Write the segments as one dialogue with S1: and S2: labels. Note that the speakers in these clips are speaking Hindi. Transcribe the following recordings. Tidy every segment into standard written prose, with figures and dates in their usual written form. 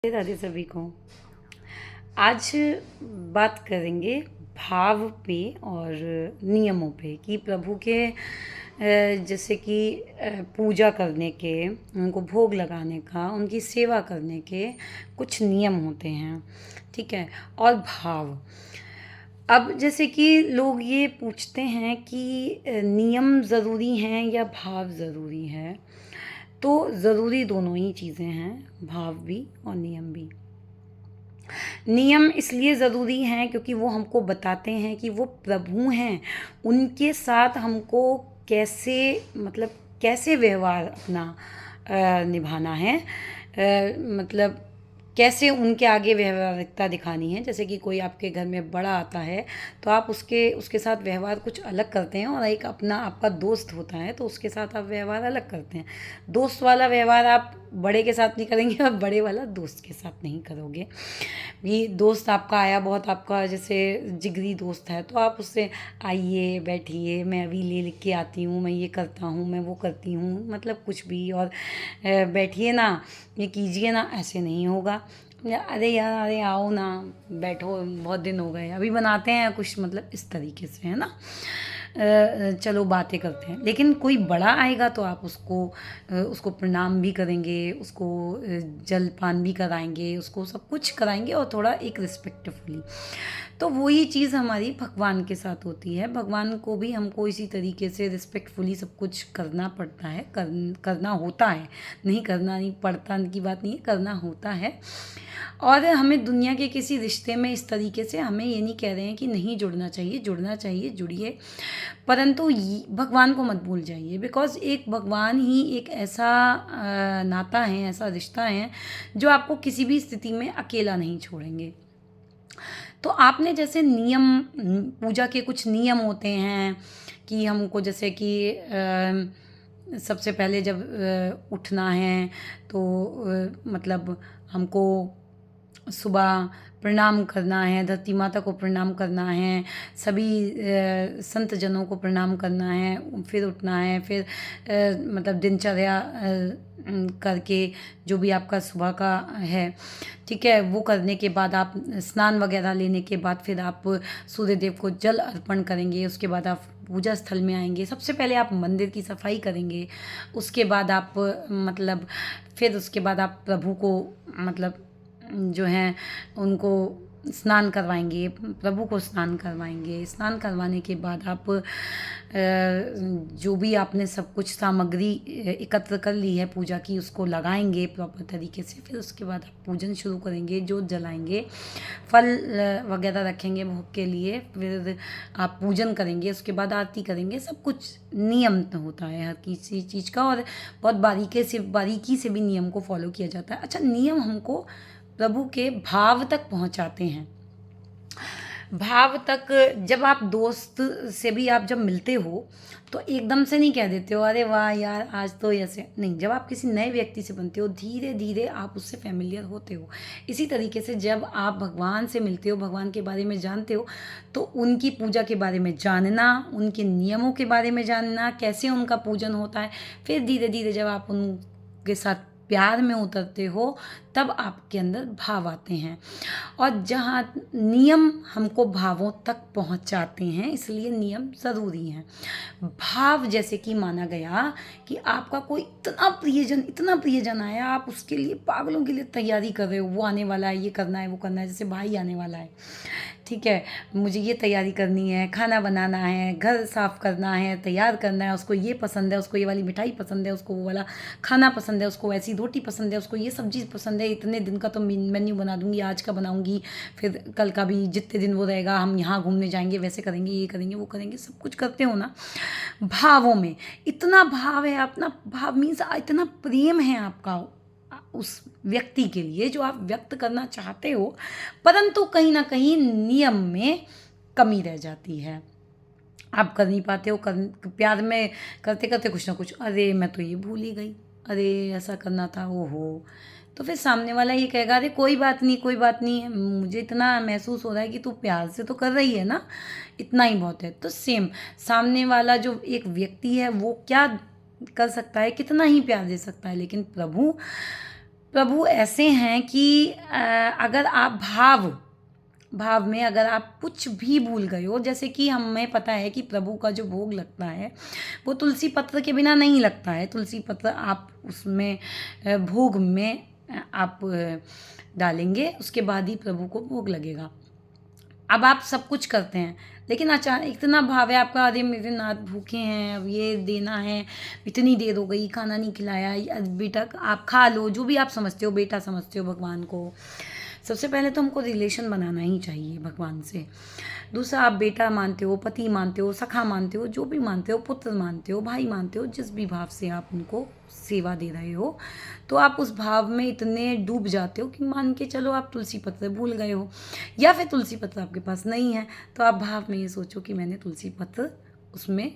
S1: राधे सभी को। आज बात करेंगे भाव पे और नियमों पे कि प्रभु के जैसे कि पूजा करने के, उनको भोग लगाने का, उनकी सेवा करने के कुछ नियम होते हैं, ठीक है। और भाव, अब जैसे कि लोग ये पूछते हैं कि नियम ज़रूरी हैं या भाव ज़रूरी है। तो ज़रूरी दोनों ही चीज़ें हैं, भाव भी और नियम भी। नियम इसलिए ज़रूरी हैं क्योंकि वो हमको बताते हैं कि वो प्रभु हैं, उनके साथ हमको कैसे, मतलब कैसे व्यवहार अपना निभाना है, मतलब कैसे उनके आगे व्यवहारिकता दिखानी है। जैसे कि कोई आपके घर में बड़ा आता है तो आप उसके साथ व्यवहार कुछ अलग करते हैं, और एक अपना आपका दोस्त होता है तो उसके साथ आप व्यवहार अलग करते हैं। दोस्त वाला व्यवहार आप बड़े के साथ नहीं करेंगे और बड़े वाला दोस्त के साथ नहीं करोगे। भी दोस्त आपका आया, बहुत आपका जैसे जिगरी दोस्त है, तो आप उससे आइए बैठिए, मैं अभी ले लिख के आती हूँ, मैं ये करता हूँ, मैं वो करती हूँ, मतलब कुछ भी, और बैठिए ना, ये कीजिए ना, ऐसे नहीं होगा। अरे यार, अरे आओ ना, बैठो, बहुत दिन हो गए, अभी बनाते हैं कुछ, मतलब इस तरीके से, है ना। चलो बातें करते हैं। लेकिन कोई बड़ा आएगा तो आप उसको प्रणाम भी करेंगे, उसको जलपान भी कराएंगे, उसको सब कुछ कराएंगे, और थोड़ा एक रिस्पेक्टफुली। तो वही चीज़ हमारी भगवान के साथ होती है। भगवान को भी हमको इसी तरीके से रिस्पेक्टफुली सब कुछ करना पड़ता है, करना होता है। नहीं करना नहीं पड़ता की बात नहीं है, करना होता है। और हमें दुनिया के किसी रिश्ते में इस तरीके से, हमें ये नहीं कह रहे हैं कि नहीं जुड़ना चाहिए, जुड़ना चाहिए, जुड़िए, परंतु भगवान को मत भूल जाइए। बिकॉज एक भगवान ही एक ऐसा नाता है, ऐसा रिश्ता है जो आपको किसी भी स्थिति में अकेला नहीं छोड़ेंगे। तो आपने जैसे नियम, पूजा के कुछ नियम होते हैं कि हमको जैसे कि सबसे पहले जब उठना है तो मतलब हमको सुबह प्रणाम करना है, धरती माता को प्रणाम करना है, सभी संत जनों को प्रणाम करना है, फिर उठना है, फिर मतलब दिनचर्या करके जो भी आपका सुबह का है, ठीक है, वो करने के बाद आप स्नान वगैरह लेने के बाद फिर आप सूर्य देव को जल अर्पण करेंगे। उसके बाद आप पूजा स्थल में आएंगे, सबसे पहले आप मंदिर की सफाई करेंगे। उसके बाद आप मतलब फिर उसके बाद आप प्रभु को मतलब जो हैं उनको स्नान करवाएंगे, प्रभु को स्नान करवाएंगे। स्नान करवाने के बाद आप जो भी आपने सब कुछ सामग्री एकत्र कर ली है पूजा की, उसको लगाएंगे प्रॉपर तरीके से। फिर उसके बाद आप पूजन शुरू करेंगे, जोत जलाएंगे, फल वगैरह रखेंगे भोग के लिए, फिर आप पूजन करेंगे, उसके बाद आरती करेंगे। सब कुछ नियम तो होता है हर किसी चीज़ का, और बहुत बारीकी से भी नियम को फॉलो किया जाता है। अच्छा, नियम हमको प्रभु के भाव तक पहुंचाते हैं। भाव तक, जब आप दोस्त से भी आप जब मिलते हो तो एकदम से नहीं कह देते हो अरे वाह यार आज तो ऐसे नहीं। जब आप किसी नए व्यक्ति से बनते हो, धीरे धीरे आप उससे फैमिलियर होते हो। इसी तरीके से जब आप भगवान से मिलते हो, भगवान के बारे में जानते हो, तो उनकी पूजा के बारे में जानना, उनके नियमों के बारे में जानना, कैसे उनका पूजन होता है, फिर धीरे धीरे जब आप उनके साथ प्यार में उतरते हो तब आपके अंदर भाव आते हैं। और जहाँ नियम हमको भावों तक पहुँचाते हैं, इसलिए नियम ज़रूरी हैं। भाव जैसे कि माना गया कि आपका कोई इतना प्रियजन आया, आप उसके लिए पागलों के लिए तैयारी कर रहे हो, वो आने वाला है, ये करना है, वो करना है। जैसे भाई आने वाला है, ठीक है, मुझे ये तैयारी करनी है, खाना बनाना है, घर साफ करना है, तैयार करना है, उसको ये पसंद है, उसको ये वाली मिठाई पसंद है, उसको वो वाला खाना पसंद है, उसको ऐसी रोटी पसंद है, उसको ये सब्जी पसंद है, इतने दिन का तो मेन्यू बना दूंगी, आज का बनाऊंगी, फिर कल का भी जितने दिन वो रहेगा, हम यहाँ घूमने जाएंगे, वैसे करेंगे, ये करेंगे, वो करेंगे, सब कुछ करते हो ना। भावों में इतना भाव है, अपना भाव मीन्स इतना प्रेम है आपका उस व्यक्ति के लिए जो आप व्यक्त करना चाहते हो, परंतु कहीं ना कहीं नियम में कमी रह जाती है। आप कर नहीं पाते हो, प्यार में करते करते कुछ ना कुछ, अरे मैं तो ये भूल ही गई, अरे ऐसा करना था, ओहो। तो फिर सामने वाला ये कहेगा अरे कोई बात नहीं, कोई बात नहीं, मुझे इतना महसूस हो रहा है कि तू प्यार से तो कर रही है ना, इतना ही बहुत है। तो सेम सामने वाला जो एक व्यक्ति है वो क्या कर सकता है, कितना ही प्यार दे सकता है, लेकिन प्रभु प्रभु ऐसे हैं कि अगर आप भाव में अगर आप कुछ भी भूल गए हो, जैसे कि हमें पता है कि प्रभु का जो भोग लगता है वो तुलसी पत्र के बिना नहीं लगता है। तुलसी पत्र आप उसमें भोग में आप डालेंगे, उसके बाद ही प्रभु को भोग लगेगा। अब आप सब कुछ करते हैं, लेकिन अचानक इतना भाव है आपका, अरे मेरे नाथ भूखे हैं, अब ये देना है, इतनी देर हो गई खाना नहीं खिलाया, बेटा आप खा लो, जो भी आप समझते हो, बेटा समझते हो भगवान को। सबसे पहले तो हमको रिलेशन बनाना ही चाहिए भगवान से। दूसरा, आप बेटा मानते हो, पति मानते हो, सखा मानते हो, जो भी मानते हो, पुत्र मानते हो, भाई मानते हो, जिस भी भाव से आप उनको सेवा दे रहे हो, तो आप उस भाव में इतने डूब जाते हो कि मान के चलो आप तुलसी पत्र भूल गए हो, या फिर तुलसी पत्र आपके पास नहीं है, तो आप भाव में ये सोचो कि मैंने तुलसी पत्र उसमें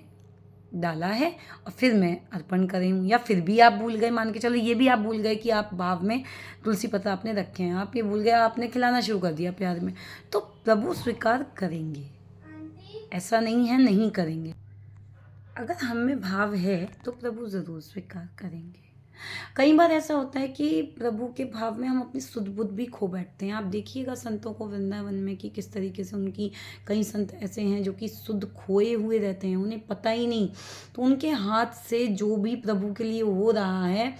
S1: डाला है और फिर मैं अर्पण कर रही हूँ। या फिर भी आप भूल गए, मान के चलो ये भी आप भूल गए कि आप भाव में तुलसी पत्र आपने रखे हैं, आप ये भूल गए, आपने खिलाना शुरू कर दिया प्यार में, तो प्रभु स्वीकार करेंगे, ऐसा नहीं है नहीं करेंगे। अगर हम में भाव है तो प्रभु ज़रूर स्वीकार करेंगे। कई बार ऐसा होता है कि प्रभु के भाव में हम अपनी सुध बुध भी खो बैठते हैं। आप देखिएगा संतों को वृंदावन में कि किस तरीके से उनकी, कई संत ऐसे हैं जो कि सुध खोए हुए रहते हैं, उन्हें पता ही नहीं, तो उनके हाथ से जो भी प्रभु के लिए हो रहा है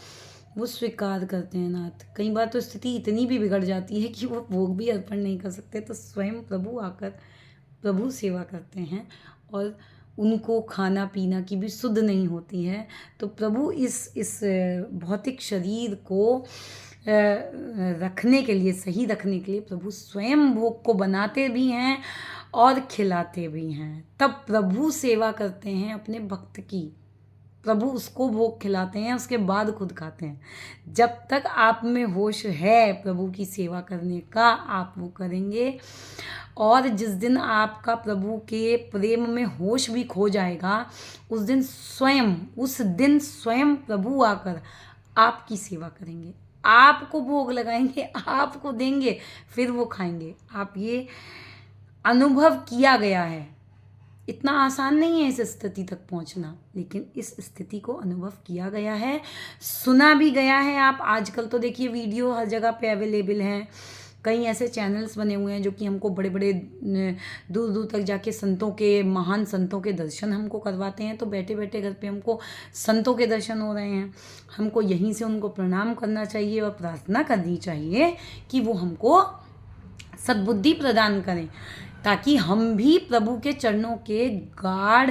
S1: वो स्वीकार करते हैं नाथ। कई बार तो स्थिति इतनी भी बिगड़ जाती है कि वो भोग भी अर्पण नहीं कर सकते, तो स्वयं प्रभु आकर प्रभु सेवा करते हैं और उनको खाना पीना की भी सुध नहीं होती है। तो प्रभु इस भौतिक शरीर को रखने के लिए, सही रखने के लिए प्रभु स्वयं भोग को बनाते भी हैं और खिलाते भी हैं। तब प्रभु सेवा करते हैं अपने भक्त की, प्रभु उसको भोग खिलाते हैं, उसके बाद खुद खाते हैं। जब तक आप में होश है प्रभु की सेवा करने का, आप वो करेंगे। और जिस दिन आपका प्रभु के प्रेम में होश भी खो जाएगा, उस दिन स्वयं प्रभु आकर आपकी सेवा करेंगे, आपको भोग लगाएंगे, आपको देंगे, फिर वो खाएंगे। आप ये अनुभव किया गया है। इतना आसान नहीं है इस स्थिति तक पहुंचना, लेकिन इस स्थिति को अनुभव किया गया है, सुना भी गया है। आप आजकल तो देखिए वीडियो हर जगह पे अवेलेबल हैं, कई ऐसे चैनल्स बने हुए हैं जो कि हमको बड़े बड़े दूर दूर तक जाके संतों के, महान संतों के दर्शन हमको करवाते हैं। तो बैठे बैठे घर पे हमको संतों के दर्शन हो रहे हैं, हमको यहीं से उनको प्रणाम करना चाहिए और प्रार्थना करनी चाहिए कि वो हमको सद्बुद्धि प्रदान करें, ताकि हम भी प्रभु के चरणों के गाढ़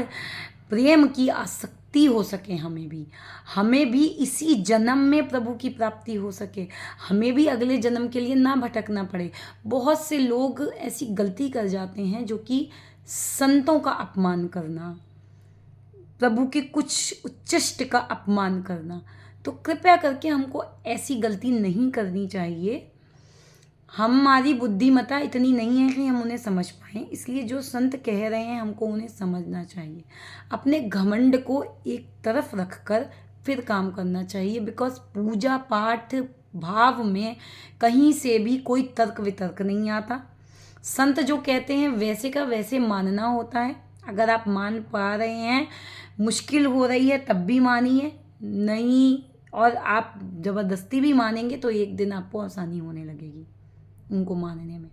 S1: प्रेम की आसक्ति हो सके, हमें भी इसी जन्म में प्रभु की प्राप्ति हो सके, हमें भी अगले जन्म के लिए ना भटकना पड़े। बहुत से लोग ऐसी गलती कर जाते हैं जो कि संतों का अपमान करना, प्रभु के कुछ उच्चिष्ट का अपमान करना। तो कृपया करके हमको ऐसी गलती नहीं करनी चाहिए। हमारी बुद्धिमत्ता इतनी नहीं है कि हम उन्हें समझ पाएँ, इसलिए जो संत कह रहे हैं हमको उन्हें समझना चाहिए। अपने घमंड को एक तरफ रखकर फिर काम करना चाहिए, बिकॉज पूजा पाठ भाव में कहीं से भी कोई तर्क वितर्क नहीं आता। संत जो कहते हैं वैसे का वैसे मानना होता है। अगर आप मान पा रहे हैं, मुश्किल हो रही है तब भी मानिए, नहीं और आप ज़बरदस्ती भी मानेंगे तो एक दिन आपको आसानी होने लगेगी उनको मानने में।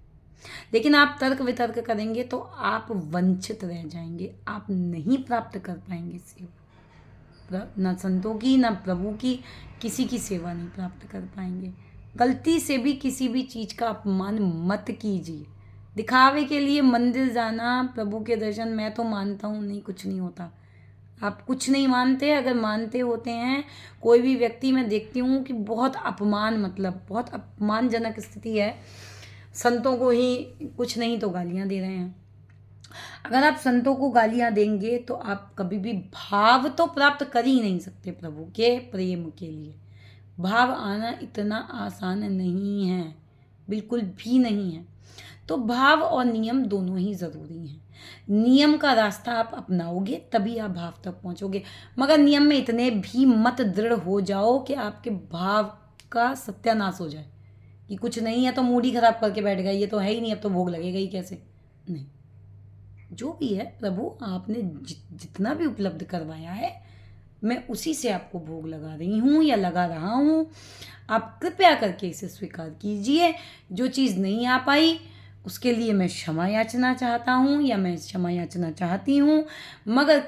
S1: लेकिन आप तर्क वितर्क करेंगे तो आप वंचित रह जाएंगे, आप नहीं प्राप्त कर पाएंगे सेवा, न संतों की न प्रभु की, किसी की सेवा नहीं प्राप्त कर पाएंगे। गलती से भी किसी भी चीज़ का अपमान मत कीजिए। दिखावे के लिए मंदिर जाना, प्रभु के दर्शन, मैं तो मानता हूँ नहीं, कुछ नहीं होता। आप कुछ नहीं मानते, अगर मानते होते हैं कोई भी व्यक्ति, मैं देखती हूँ कि बहुत अपमानजनक स्थिति है, संतों को ही कुछ नहीं तो गालियाँ दे रहे हैं। अगर आप संतों को गालियाँ देंगे तो आप कभी भी भाव तो प्राप्त कर ही नहीं सकते प्रभु के प्रेम के लिए। भाव आना इतना आसान नहीं है, बिल्कुल भी नहीं है। तो भाव और नियम दोनों ही ज़रूरी हैं। नियम का रास्ता आप अपनाओगे तभी आप भाव तक पहुंचोगे, मगर नियम में इतने भी मत दृढ़ हो जाओ कि आपके भाव का सत्यानाश हो जाए कि कुछ नहीं है तो मूड ही खराब करके बैठ गए, ये तो है ही नहीं, अब तो भोग लगेगा ही कैसे। नहीं, जो भी है प्रभु आपने जितना भी उपलब्ध करवाया है मैं उसी से आपको भोग लगा रही हूँ या लगा रहा हूँ। आप कृपया करके इसे स्वीकार कीजिए। जो चीज़ नहीं आ पाई उसके लिए मैं क्षमा याचना चाहता हूँ या मैं क्षमा याचना चाहती हूँ, मगर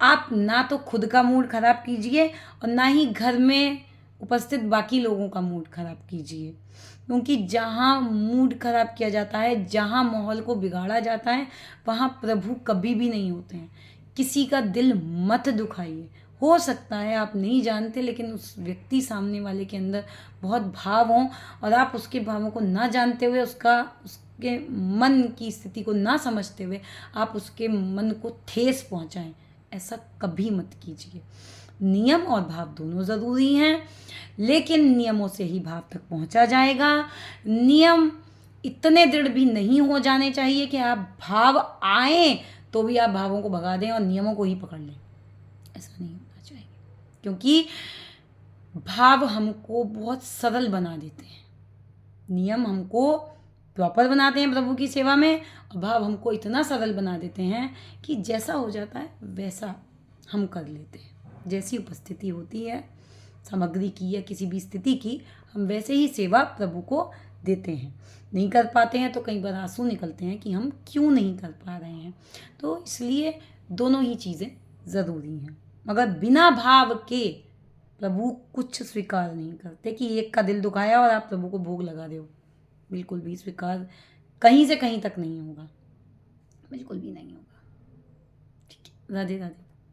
S1: आप ना तो खुद का मूड खराब कीजिए और ना ही घर में उपस्थित बाकी लोगों का मूड खराब कीजिए, क्योंकि जहाँ मूड खराब किया जाता है, जहाँ माहौल को बिगाड़ा जाता है, वहाँ प्रभु कभी भी नहीं होते हैं। किसी का दिल मत दुखाइए। हो सकता है आप नहीं जानते, लेकिन उस व्यक्ति सामने वाले के अंदर बहुत भाव हों और आप उसके भावों को ना जानते हुए, उसके मन की स्थिति को ना समझते हुए आप उसके मन को ठेस पहुंचाएं। ऐसा कभी मत कीजिए। नियम और भाव दोनों ज़रूरी हैं, लेकिन नियमों से ही भाव तक पहुंचा जाएगा। नियम इतने दृढ़ भी नहीं हो जाने चाहिए कि आप भाव आए तो भी आप भावों को भगा दें और नियमों को ही पकड़ लें। ऐसा नहीं होना चाहिए, क्योंकि भाव हमको बहुत सरल बना देते हैं। नियम हमको प्रॉपर बनाते हैं प्रभु की सेवा में, और भाव हमको इतना सरल बना देते हैं कि जैसा हो जाता है वैसा हम कर लेते हैं। जैसी उपस्थिति होती है सामग्री की या किसी भी स्थिति की, हम वैसे ही सेवा प्रभु को देते हैं। नहीं कर पाते हैं तो कई बार आंसू निकलते हैं कि हम क्यों नहीं कर पा रहे हैं। तो इसलिए दोनों ही चीज़ें ज़रूरी हैं, मगर बिना भाव के प्रभु कुछ स्वीकार नहीं करते। कि एक का दिल दुखाया और आप प्रभु को भोग लगा रहे हो, बिल्कुल भी स्वीकार कहीं से कहीं तक नहीं होगा, बिल्कुल भी नहीं होगा। ठीक है, राधे राधे।